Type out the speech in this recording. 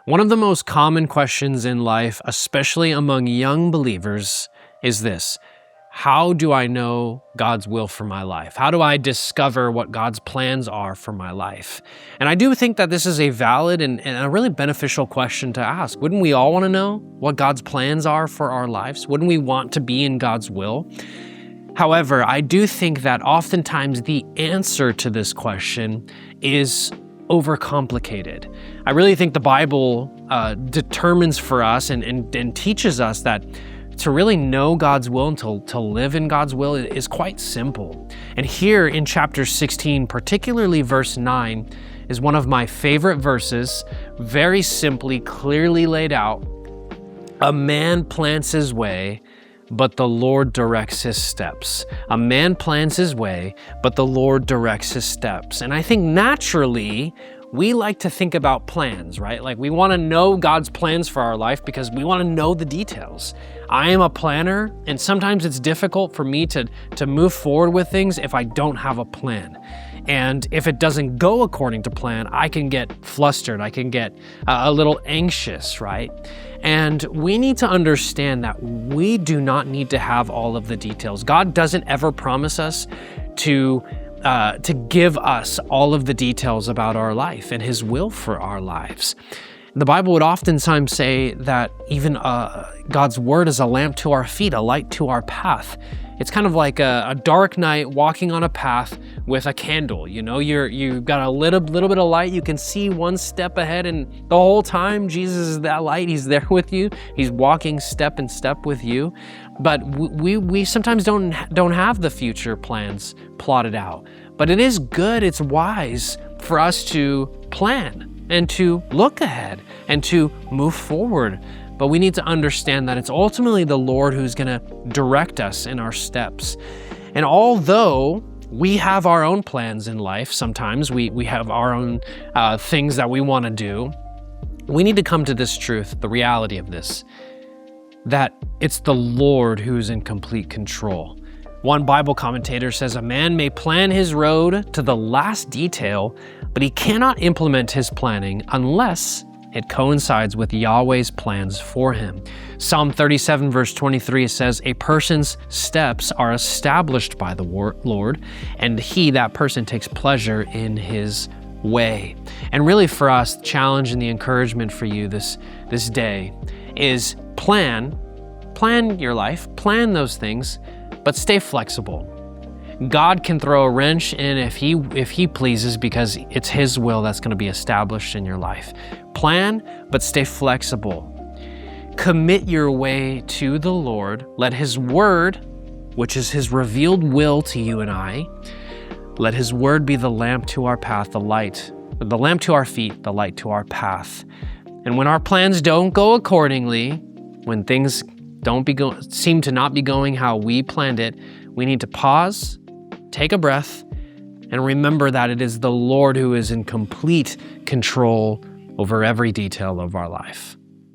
One of the most common questions in life, especially among young believers, is this: how do I know God's will for my life? How do I discover what God's plans are for my life? And I do think that this is a valid and a really beneficial question to ask. Wouldn't we all want to know what God's plans are for our lives? Wouldn't we want to be in God's will? However, I do think that oftentimes the answer to this question is overcomplicated. I really think the Bible determines for us and teaches us that to really know God's will and to live in God's will is quite simple. And here in chapter 16, particularly verse 9, is one of my favorite verses, very simply, clearly laid out. A man plans his way, but the Lord directs his steps. A man plans his way, but the Lord directs his steps. And I think naturally, we like to think about plans, right? Like we want to know God's plans for our life because we want to know the details. I am a planner, and sometimes it's difficult for me to move forward with things if I don't have a plan. And if it doesn't go according to plan, I can get flustered. I can get a little anxious, right? And we need to understand that we do not need to have all of the details. God doesn't ever promise us to give us all of the details about our life and His will for our lives. The Bible would oftentimes say that even God's word is a lamp to our feet, a light to our path. It's kind of like a dark night walking on a path with a candle. You know, you've got a little bit of light. You can see one step ahead, and the whole time Jesus is that light. He's there with you. He's walking step in step with you. But we sometimes don't have the future plans plotted out. But it is good. It's wise for us to plan and to look ahead and to move forward. But we need to understand that it's ultimately the Lord who's going to direct us in our steps. And although we have our own plans in life, sometimes we have our own things that we want to do, we need to come to this truth, the reality of this, that it's the Lord who's in complete control. One Bible commentator says, a man may plan his road to the last detail, but he cannot implement his planning unless it coincides with Yahweh's plans for him. Psalm 37 verse 23 says, a person's steps are established by the Lord, and that person takes pleasure in his way. And really for us, the challenge and the encouragement for you this day is plan your life, plan those things, but stay flexible. God can throw a wrench in if he pleases, because it's His will that's going to be established in your life. Plan, but stay flexible. Commit your way to the Lord. Let His word, which is His revealed will to you and I, let His word be the lamp to our path, the lamp to our feet, the light to our path. And when our plans don't go accordingly, when things seem to not be going how we planned it, we need to pause, take a breath, and remember that it is the Lord who is in complete control over every detail of our life.